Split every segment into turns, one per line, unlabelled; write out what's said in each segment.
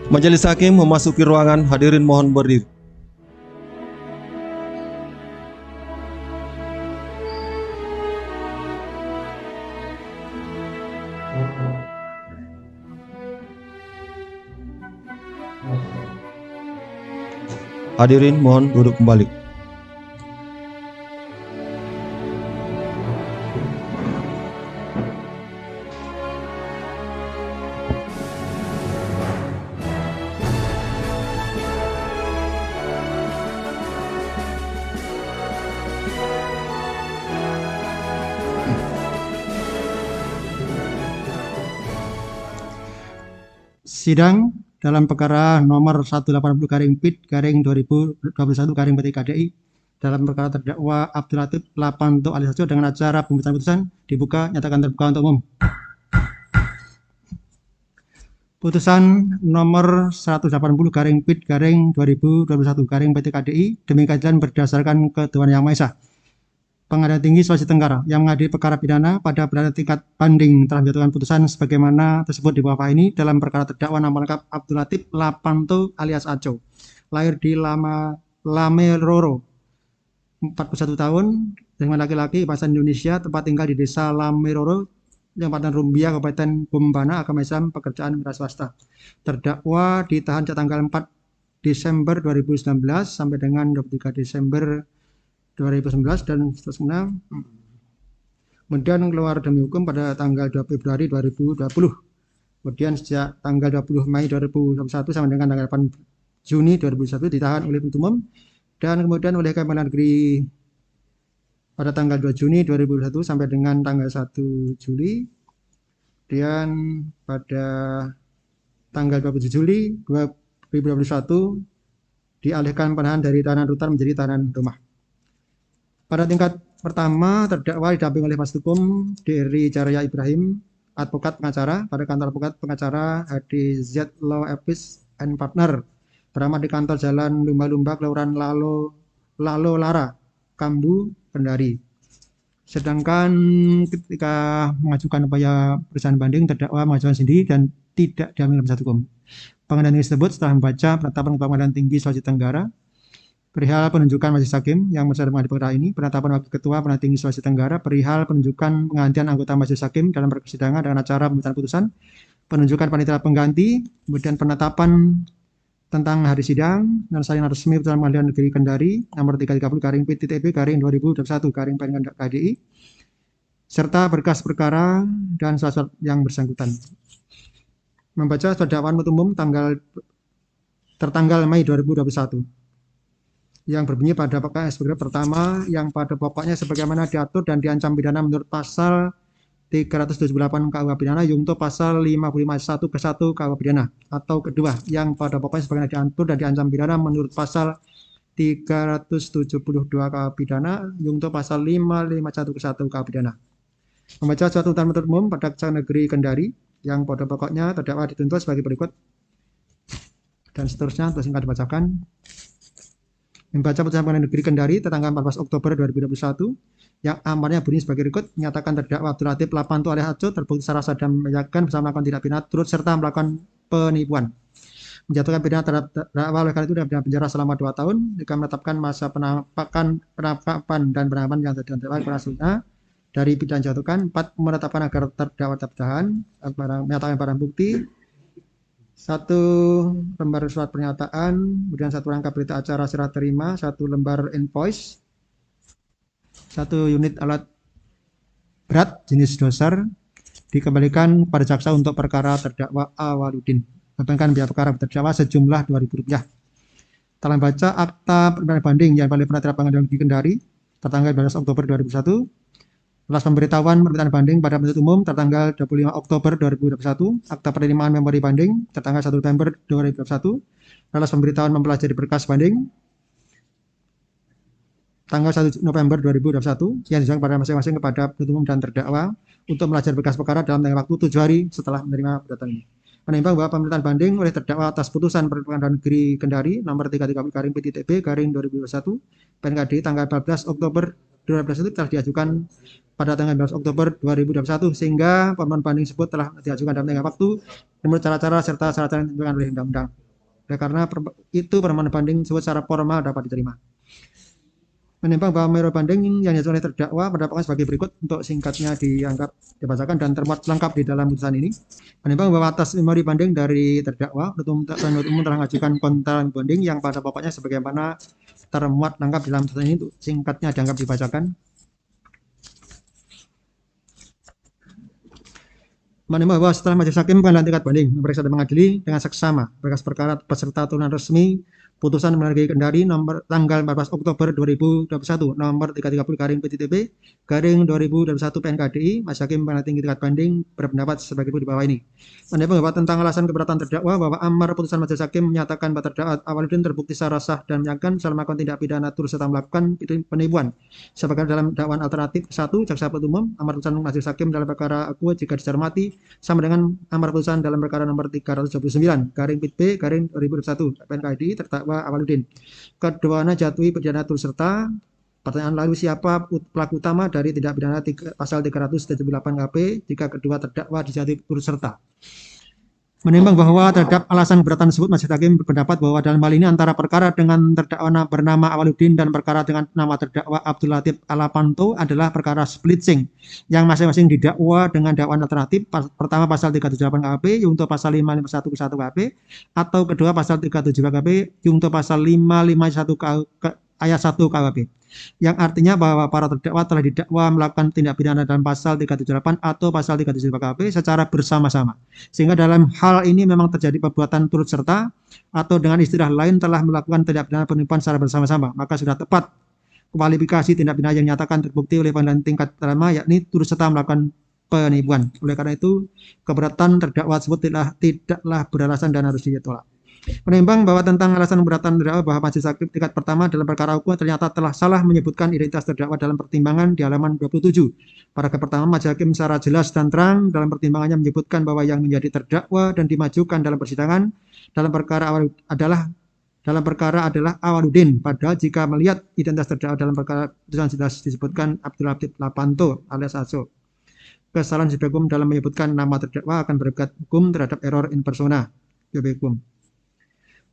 Majelis Hakim memasuki ruangan, hadirin mohon berdiri. Hadirin mohon duduk kembali.
Sidang dalam perkara nomor 180/PID/2021/PT dalam perkara terdakwa Abdul Latif Lapanto alias Aco dengan acara pembukaan putusan dibuka, nyatakan terbuka untuk umum. Putusan nomor 180/PID/2021/PT demi keadilan berdasarkan ketentuan Yang Maha Esa. Pengadilan Tinggi Sulawesi Tenggara yang mengadili perkara pidana pada peradilan tingkat banding telah menjatuhkan putusan sebagaimana tersebut di bawah ini dalam perkara terdakwa nama lengkap Abdul Latif Lapanto alias Aco, lahir di Lameroro, 41 tahun, dengan laki-laki, bahasa Indonesia, tempat tinggal di desa Lameroro, Kecamatan Rumbia, Kabupaten Bombana, agama Islam, pekerjaan wira swasta. Terdakwa ditahan sejak tanggal 4 Desember 2019 sampai dengan 23 Desember 2019 dan seterusnya. Kemudian keluar demi hukum pada tanggal 2 Februari 2020. Kemudian sejak tanggal 20 Mei 2021 sampai dengan tanggal 8 Juni 2021 ditahan oleh penuntut umum dan kemudian oleh Pengadilan Negeri pada tanggal 2 Juni 2021 sampai dengan tanggal 1 Juli. Kemudian pada tanggal 27 Juli 2021 dialihkan penahanan dari tahanan rutan menjadi tahanan rumah. Pada tingkat pertama, terdakwa didampingi oleh Penasihat Hukum Dery Jaya Ibrahim, advokat pengacara pada kantor advokat pengacara HDZ Law Office and Partner, beramat di kantor Jalan Lumba-Lumba, Kelurahan Lalo Lara, Kambu, Kendari. Sedangkan ketika mengajukan upaya perusahaan banding, terdakwa mengajukan sendiri dan tidak diambil oleh Penasihat Hukum. Pengadilan tersebut setelah membaca penetapan Pengadilan Tinggi Sulawesi Tenggara perihal penunjukan majelis hakim yang bersama dengan perkara ini, penetapan wakil ketua Pengadilan Tinggi Sulawesi Tenggara, perihal penunjukan penggantian anggota majelis hakim dalam persidangan dengan acara pembukaan putusan, penunjukan panitia pengganti, kemudian penetapan tentang hari sidang dan salin resmi putusan Pengadilan Negeri Kendari nomor 330/PTTP/2021/KDI serta berkas perkara dan surat yang bersangkutan. Membaca surat dakwaan penuntut umum tertanggal Mei 2021. Yang berbunyi pada pokoknya sebagai pertama, yang pada pokoknya sebagaimana diatur dan diancam pidana menurut pasal 378 KUH pidana yungto pasal 55 ke 1 KUH pidana, atau kedua, yang pada pokoknya sebagaimana diatur dan diancam pidana menurut pasal 372 KUH pidana yungto pasal 551 ke 1 KUH pidana. Membaca suatu tuntutan penuntut umum pada Kejaksaan Negeri Kendari yang pada pokoknya terdakwa dituntut sebagai berikut dan seterusnya, terus singkat dibacakan. Membaca putusan Pengadilan Negeri Kendari tanggal 14 Oktober 2021 yang amarnya bunyi sebagai berikut: menyatakan terdakwa Abdul Latif Lapanto alias Aco terbukti secara sah dan meyakinkan bersama melakukan tindak pidana turut serta melakukan penipuan, menjatuhkan pidana terhadap terdakwa oleh karena itu dengan penjara selama 2 tahun, jika menetapkan masa penangkapan dan penangkapan yang terdakwa berhasilnya dari pidana jatuhkan. 4. Menetapkan agar terdakwa tetap ditahan, menyatakan barang bukti 1 lembar surat pernyataan, kemudian 1 rangkap berita acara serah terima, 1 lembar invoice, 1 unit alat berat jenis doser dikembalikan pada jaksa untuk perkara terdakwa Awaludin. Bebankan biaya perkara terdakwa sejumlah Rp2.000. Telah membaca akta permohonan banding yang oleh Penasihat Pengadilan Negeri Kendari tertanggal 12 Oktober 2021. Atas pemberitahuan permintaan banding pada penuntut umum tertanggal 25 Oktober 2021, akta penerimaan memori banding tertanggal 1 November 2021, atas pemberitahuan mempelajari berkas banding tanggal 1 November 2021 yang disampaikan pada masing-masing kepada penuntut umum dan terdakwa untuk mempelajari berkas perkara dalam waktu 7 hari setelah menerima perdata ini. Menimbang bahwa pemerintahan banding oleh terdakwa atas putusan Pengadilan Negeri Kendari nomor 330/PTTP/2021 PNKD tanggal 14 Oktober 2021 telah diajukan pada tanggal 12 Oktober 2021 sehingga permohonan banding tersebut telah diajukan dalam tengah waktu menurut cara-cara serta syarat-syarat yang ditentukan oleh undang-undang. Karena itu permohonan banding tersebut secara formal dapat diterima. Menimbang bahwa memori banding yang diajukan oleh terdakwa mendapatkan sebagai berikut untuk singkatnya dibacakan dan termuat lengkap di dalam putusan ini. Menimbang bahwa atas memori banding dari terdakwa, penuntut umum telah mengajukan kontra banding yang pada pokoknya sebagaimana termuat lengkap di dalam putusan ini. Untuk singkatnya dianggap dibacakan. Menimbang bahwa setelah majelis hakim pengadilan tingkat banding memeriksa dan mengadili dengan seksama berkas perkara peserta turunan resmi putusan menerbitkan Kendari nomor tanggal 14 Oktober 2021 nomor 330/PTTB/2021 PNKDI, Majelis Hakim Pengadilan Tinggi Tingkat Banding berpendapat sebagai berikut di bawah ini. Menimbang bahwa tentang alasan keberatan terdakwa bahwa amar putusan Majelis Hakim menyatakan bahwa terdakwa Awaludin terbukti secara sah dan menyatakan selama melakukan tindak pidana turut serta melakukan penipuan. Sebagai dalam dakwaan alternatif 1 jaksa penuntut umum, amar putusan Majelis Hakim dalam perkara aku jika dicermati sama dengan amar putusan dalam perkara nomor 329/PIT-B/2021 PNKDI terdakwa Awaludin. Keduanya jatuhi pidana turut serta. Pertanyaan lalu, siapa pelaku utama dari tindak pidana pasal 378 KP jika kedua terdakwa dijatuhi turut serta? Menimbang bahwa terhadap alasan keberatan tersebut, Majelis Hakim berpendapat bahwa dalam hal ini antara perkara dengan terdakwa bernama Awaludin dan perkara dengan nama terdakwa Abdul Latif Alapanto adalah perkara splitsing yang masing-masing didakwa dengan dakwaan alternatif. Pertama pasal 378 KP untuk pasal 551 ke 1 KP, atau kedua pasal 372 KP untuk pasal 551 ayat 1 KWP, yang artinya bahwa para terdakwa telah didakwa melakukan tindak pidana dalam pasal 378 atau pasal 372 KP secara bersama-sama, sehingga dalam hal ini memang terjadi perbuatan turut serta atau dengan istilah lain telah melakukan tindak pidana penipuan secara bersama-sama, maka sudah tepat kualifikasi tindak pidana yang nyatakan terbukti oleh pengadilan tingkat pertama, yakni turut serta melakukan penipuan. Oleh karena itu, keberatan terdakwa tersebut tidaklah beralasan dan harus ditolak. Menimbang bahwa tentang alasan keberatan terdakwa bahwa Majelis Hakim tingkat pertama dalam perkara hukum ternyata telah salah menyebutkan identitas terdakwa dalam pertimbangan di halaman 27. Paragraf pertama, Majelis Hakim secara jelas dan terang dalam pertimbangannya menyebutkan bahwa yang menjadi terdakwa dan dimajukan dalam persidangan dalam perkara adalah Awaludin. Padahal jika melihat identitas terdakwa dalam perkara putusan jelas disebutkan Abdul Latif Lapanto alias Aso. Kesalahan sudut hukum dalam menyebutkan nama terdakwa akan berikat hukum terhadap error in persona. Hukum.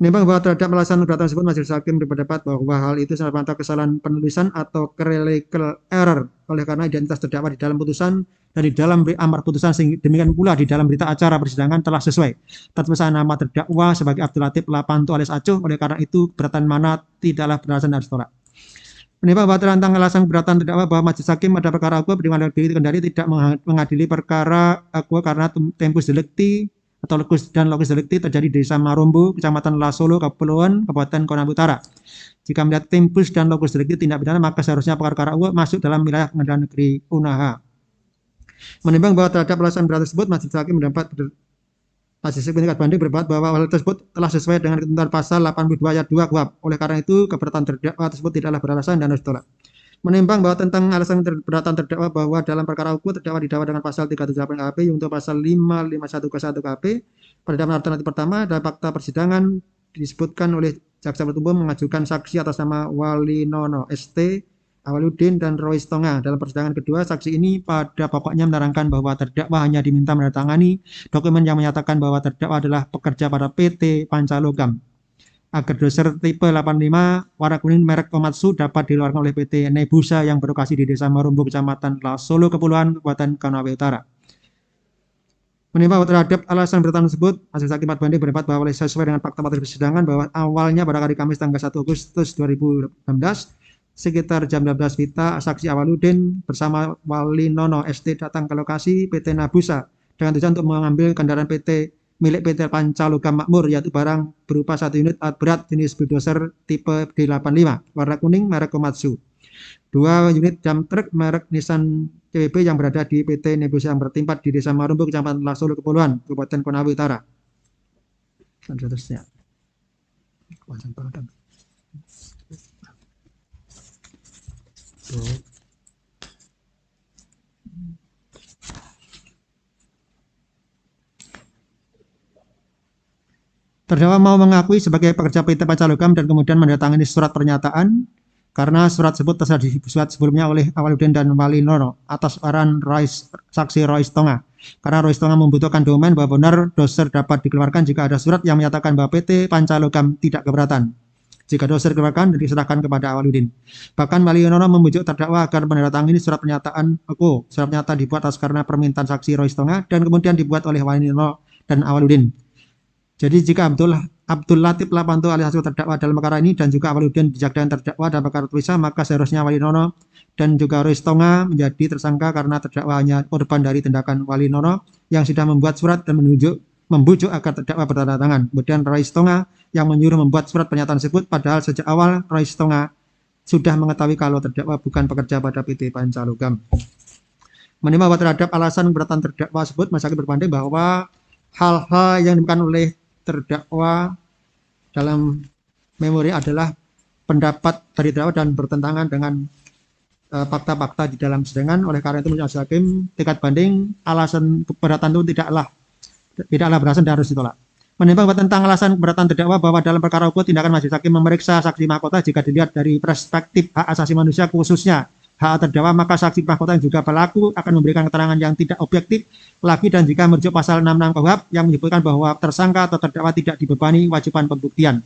Menimbang bahwa terhadap alasan keberatan tersebut, Majelis Hakim berpendapat bahwa hal itu semata kesalahan penulisan atau clerical error. Oleh karena identitas terdakwa di dalam putusan dan di dalam amar putusan, demikian pula di dalam berita acara persidangan telah sesuai. Tertulis nama terdakwa sebagai Abdul Latif Lapanto alias Aco. Oleh karena itu, keberatan mana tidaklah beralasan harus tolak. Menimbang bahwa tentang alasan keberatan terdakwa bahwa Majelis Hakim pada perkara aku Pengadilan Negeri Kendari tidak mengadili perkara aku karena tempus delicti atau lokus delicti terjadi di Desa Marombo, Kecamatan Lasolo, Kepulauan, Kabupaten Konawe Utara. Jika melihat tempus dan lokus delicti tindak pidana, maka seharusnya perkara UU masuk dalam wilayah Pengadilan Negeri Unaha. Menimbang bahwa terhadap alasan berat tersebut, Majelis Hakim Majelis Hakim tingkat banding berpendapat bahwa hal tersebut telah sesuai dengan ketentuan pasal 82 ayat 2 KUHP. Oleh karena itu, keberatan terdakwa tersebut tidaklah beralasan dan harus ditolak. Menimbang bahwa tentang alasan keberatan terdakwa bahwa dalam perkara hukum terdakwa didakwa dengan pasal 378 KP untuk pasal 551 ke 1 KP. Pada dalam alternatif pertama, dalam fakta persidangan disebutkan oleh jaksa penuntut umum mengajukan saksi atas nama Walinono ST, Awaludin dan Rois Tonga. Dalam persidangan kedua, saksi ini pada pokoknya menerangkan bahwa terdakwa hanya diminta menandatangani dokumen yang menyatakan bahwa terdakwa adalah pekerja pada PT Pancalogam. Agar doser tipe 85 warna kuning merek Komatsu dapat dikeluarkan oleh PT Nebusa yang berlokasi di Desa Marombo, Kecamatan Lasolo, Kepulauan, Kabupaten Konawe Utara. Menimbang terhadap alasan keberatan tersebut, Majelis Hakim banding berpendapat bahwa sesuai dengan fakta materi persidangan bahwa awalnya pada hari Kamis tanggal 1 Agustus 2016 sekitar jam 12 Wita, saksi Awaludin bersama Walinono ST datang ke lokasi PT Nebusa dengan tujuan untuk mengambil kendaraan milik PT Pancalogam Makmur, yaitu barang berupa 1 unit alat berat jenis bulldozer tipe D85 warna kuning merek Komatsu, 2 unit dump truk merek Nissan CWB yang berada di PT Nebusa yang bertempat di Desa Marombo, Kecamatan Lasolo, Kepulauan, Kabupaten Konawe Utara, dan seterusnya. Terdakwa mau mengakui sebagai pekerja PT Pancalogam dan kemudian menandatangani surat pernyataan karena surat tersebut telah dibuat sebelumnya oleh Awaludin dan Wali Nono atas arahan saksi Rois Tonga. Karena Rois Tonga membutuhkan domain bahwa benar doser dapat dikeluarkan jika ada surat yang menyatakan bahwa PT Pancalogam tidak keberatan. Jika doser dikeluarkan, diserahkan kepada Awaludin. Bahkan Wali Nono membujuk terdakwa agar menandatangani surat pernyataan surat pernyataan dibuat atas karena permintaan saksi Rois Tonga dan kemudian dibuat oleh Wali Nono dan Awaludin. Jadi jika Abdul Latif Lapanto alias terdakwa dalam perkara ini dan juga Awaludin dijadikan terdakwa dalam perkara terpisah, maka seharusnya Wali Nono dan juga Rois Tonga menjadi tersangka karena terdakwa hanya korban dari tindakan Wali Nono yang sudah membuat surat dan membujuk agar terdakwa bertanda tangan. Kemudian Rois Tonga yang menyuruh membuat surat pernyataan tersebut, padahal sejak awal Rois Tonga sudah mengetahui kalau terdakwa bukan pekerja pada PT Pancalogam. Menimbang bahwa terhadap alasan keberatan terdakwa tersebut, masyarakat berbanding bahwa hal-hal yang ditemukan oleh terdakwa dalam memori adalah pendapat dari terdakwa dan bertentangan dengan fakta-fakta di dalam persidangan. Oleh karena itu majelis hakim tingkat banding alasan keberatan itu tidaklah beralasan dan harus ditolak. Menimbang tentang alasan keberatan terdakwa bahwa dalam perkara hukum tindakan majelis hakim memeriksa saksi mahkota jika dilihat dari perspektif hak asasi manusia khususnya hak terdakwa, maka saksi mahkota yang juga pelaku akan memberikan keterangan yang tidak objektif lagi, dan jika merujuk pasal 66 KUHP yang menyebutkan bahwa tersangka atau terdakwa tidak dibebani wajiban pembuktian.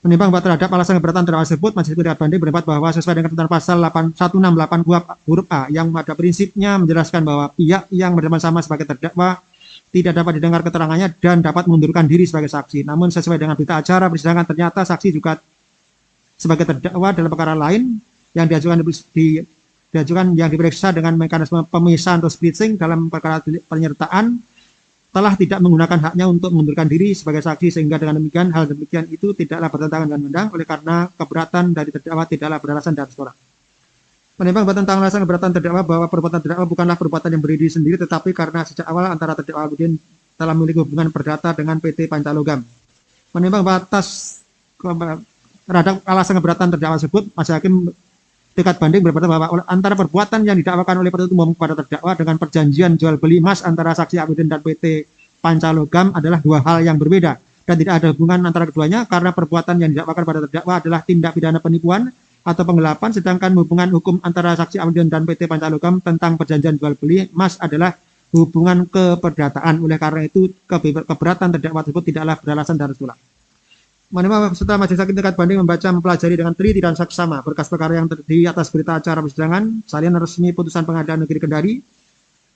Menimbang bahwa terhadap alasan keberatan terdakwa tersebut, majelis hakim tingkat banding berpendapat bahwa sesuai dengan ketentuan pasal 168 KUHP huruf A yang pada prinsipnya menjelaskan bahwa pihak yang bersama-sama sebagai terdakwa tidak dapat didengar keterangannya dan dapat mengundurkan diri sebagai saksi. Namun sesuai dengan berita acara persidangan, ternyata saksi juga sebagai terdakwa dalam perkara lain yang diajukan yang diperiksa dengan mekanisme pemisahan atau splitting dalam perkara penyertaan telah tidak menggunakan haknya untuk mengundurkan diri sebagai saksi, sehingga dengan demikian hal demikian itu tidaklah bertentangan dengan undang. Oleh karena keberatan dari terdakwa tidaklah beralasan dan ditolak. Menimbang tentang alasan keberatan terdakwa bahwa perbuatan terdakwa bukanlah perbuatan yang berdiri sendiri, tetapi karena sejak awal antara terdakwa Awaludin telah memiliki hubungan perdata dengan PT Pancalogam. Menimbang batas terhadap alasan keberatan terdakwa tersebut, majelis hakim tingkat banding berpendapat bahwa antara perbuatan yang didakwakan oleh penuntut umum kepada terdakwa dengan perjanjian jual beli emas antara saksi Awaludin dan PT Pancalogam adalah dua hal yang berbeda dan tidak ada hubungan antara keduanya, karena perbuatan yang didakwakan pada terdakwa adalah tindak pidana penipuan atau penggelapan, sedangkan hubungan hukum antara saksi Awaludin dan PT Pancalogam tentang perjanjian jual beli emas adalah hubungan keperdataan. Oleh karena itu keberatan terdakwa tersebut tidaklah beralasan dan harus ditolak. Menimbang setelah majelis hakim tingkat banding membaca, mempelajari dengan teliti dan saksama berkas perkara yang terdiri atas berita acara persidangan, salinan resmi putusan Pengadilan Negeri Kendari,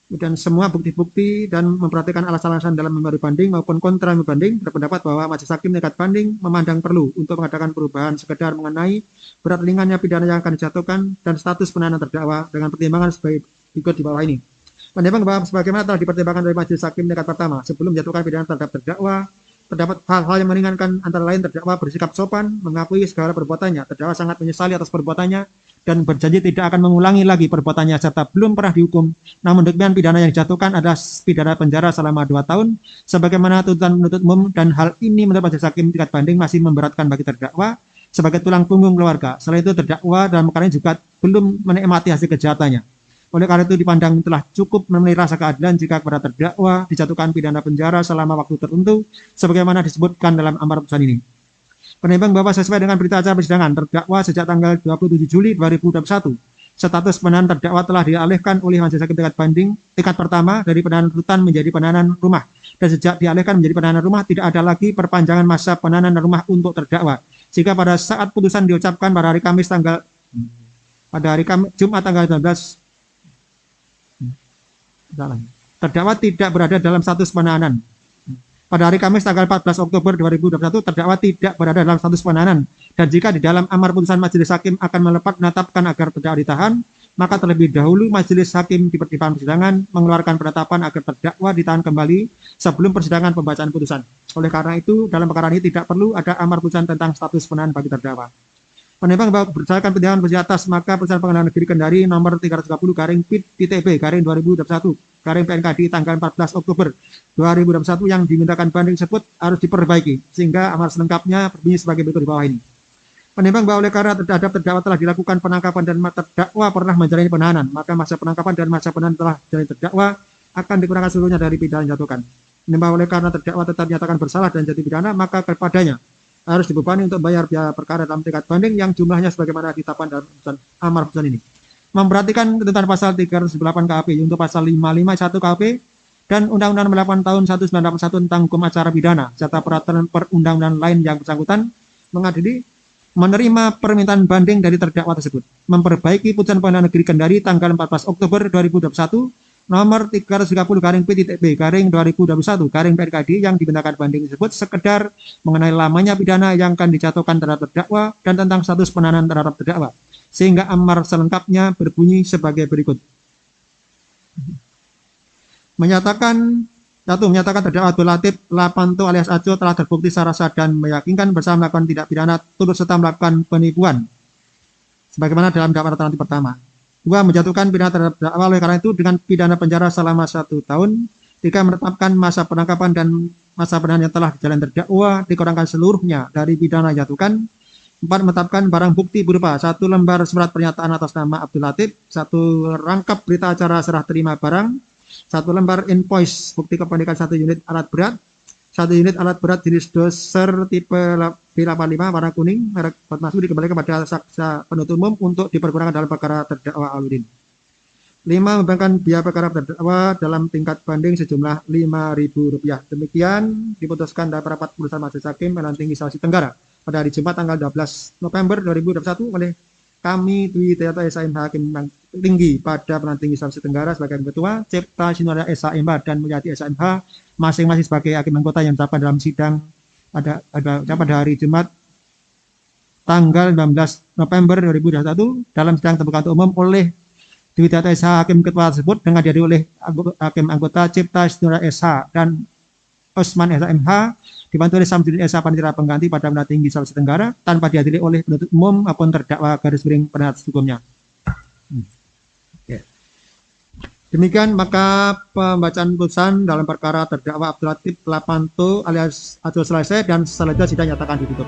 dan semua bukti-bukti, dan memperhatikan alasan-alasan dalam memori banding maupun kontra banding, berpendapat bahwa majelis hakim tingkat banding memandang perlu untuk mengadakan perubahan sekedar mengenai berat ringannya pidana yang akan dijatuhkan dan status penahanan terdakwa dengan pertimbangan sebagai berikut di bawah ini. Menimbang bahwa sebagaimana telah dipertimbangkan dari majelis hakim tingkat pertama, sebelum menjatuhkan pidana terhadap terdakwa, terdapat hal-hal yang meringankan, antara lain terdakwa bersikap sopan, mengakui segala perbuatannya, terdakwa sangat menyesali atas perbuatannya, dan berjanji tidak akan mengulangi lagi perbuatannya, serta belum pernah dihukum. Namun demikian pidana yang dijatuhkan adalah pidana penjara selama 2 tahun, sebagaimana tuntutan penuntut umum, dan hal ini menurut majelis hakim tingkat banding masih memberatkan bagi terdakwa sebagai tulang punggung keluarga. Selain itu terdakwa dalam perkara ini juga belum menikmati hasil kejahatannya. Oleh karena itu dipandang telah cukup memenuhi rasa keadilan jika kepada terdakwa dijatuhkan pidana penjara selama waktu tertentu sebagaimana disebutkan dalam amar putusan ini. Menimbang bahwa sesuai dengan berita acara persidangan, terdakwa sejak tanggal 27 Juli 2021 status penahanan terdakwa telah dialihkan oleh majelis hakim tingkat banding tingkat pertama dari penahanan rutan menjadi penahanan rumah, dan sejak dialihkan menjadi penahanan rumah tidak ada lagi perpanjangan masa penahanan rumah untuk terdakwa. Jika pada saat putusan diucapkan pada hari Kamis Jumat tanggal 19 terdakwa tidak berada dalam status penahanan. Pada hari Kamis tanggal 14 Oktober 2021 terdakwa tidak berada dalam status penahanan, dan jika di dalam amar putusan majelis hakim akan menetapkan agar terdakwa ditahan, maka terlebih dahulu majelis hakim di persidangan mengeluarkan penetapan agar terdakwa ditahan kembali sebelum persidangan pembacaan putusan. Oleh karena itu dalam perkara ini tidak perlu ada amar putusan tentang status penahanan bagi terdakwa. Menimbang bahwa berdasarkan pertimbangan di atas, maka putusan Pengadilan Negeri Kendari nomor 330/PIT/TB/2021/PNKD tanggal 14 Oktober 2021 yang dimintakan banding tersebut harus diperbaiki sehingga amar selengkapnya berbunyi sebagai berikut di bawah ini. Menimbang bahwa oleh karena terhadap terdakwa telah dilakukan penangkapan dan terdakwa pernah menjalani penahanan, maka masa penangkapan dan masa penahanan telah dijalani terdakwa akan dikurangkan seluruhnya dari pidana yang dijatuhkan. Menimbang oleh karena terdakwa tetap dinyatakan bersalah dan jatuh pidana, maka kepadanya harus dibebani untuk bayar biaya perkara dalam tingkat banding yang jumlahnya sebagaimana ditetapkan dalam amar putusan ini. Memperhatikan ketentuan pasal 308 KUHP untuk pasal 551 KUHP dan Undang-Undang 8 tahun 1981 tentang hukum acara pidana serta peraturan perundang-undangan lain yang bersangkutan, mengadili menerima permintaan banding dari terdakwa tersebut, memperbaiki putusan Pengadilan Negeri Kendari tanggal 14 Oktober 2021 nomor 330/P-B/2021 yang dibentangkan banding tersebut sekedar mengenai lamanya pidana yang akan dijatuhkan terhadap terdakwa dan tentang status penahanan terhadap terdakwa, sehingga amar selengkapnya berbunyi sebagai berikut. Menyatakan terdakwa Abdul Latif Lapanto alias Aco telah terbukti secara sah dan meyakinkan bersalah melakukan tindak pidana turut serta melakukan penipuan sebagaimana dalam dakwaan nanti pertama. 2. Menjatuhkan pidana terhadap terdakwa oleh karena itu dengan pidana penjara selama 1 tahun. 3. Menetapkan masa penangkapan dan masa penahanan yang telah dijalani terdakwa dikurangkan seluruhnya dari pidana jatuhkan. 4. Menetapkan barang bukti berupa 1 lembar surat pernyataan atas nama Abdul Latif, 1 rangkap berita acara serah terima barang, 1 lembar invoice bukti kepemilikan 1 unit alat berat, 1 unit alat berat jenis doser tipe B85 warna kuning merek Fatmasud dikembalikan kepada jaksa penuntut umum untuk dipergunakan dalam perkara terdakwa Aludin. 5. Membayarkan biaya perkara terdakwa dalam tingkat banding sejumlah Rp5.000. Demikian diputuskan dalam rapat putusan Majelis Hakim Pengadilan Tinggi Sulawesi Tenggara pada hari Jumat tanggal 12 November 2021 oleh kami Dwi Tiyata SHMH Hakim Tinggi pada Pengadilan Tinggi Sulawesi Tenggara sebagai ketua, Cipta Sinora SHMH dan Mulyati SHMH masing-masing sebagai hakim anggota yang ditetapkan dalam sidang pada hari Jumat tanggal 19 November 2021 dalam sidang terbuka untuk umum oleh Dwi Tiyata SH Hakim Ketua tersebut dengan dihadiri oleh hakim anggota Cipta Sinora SH dan Osman SHMH dibantu oleh Samsudin SH Panitera Pengganti pada Pengadilan Tinggi Sulawesi Tenggara tanpa dihadiri oleh penuntut umum maupun terdakwa garis miring penasihat hukumnya. Demikian maka pembacaan putusan dalam perkara terdakwa Abdul Latif Lapanto alias Aco selesai dan selanjutnya sidang nyatakan ditutup.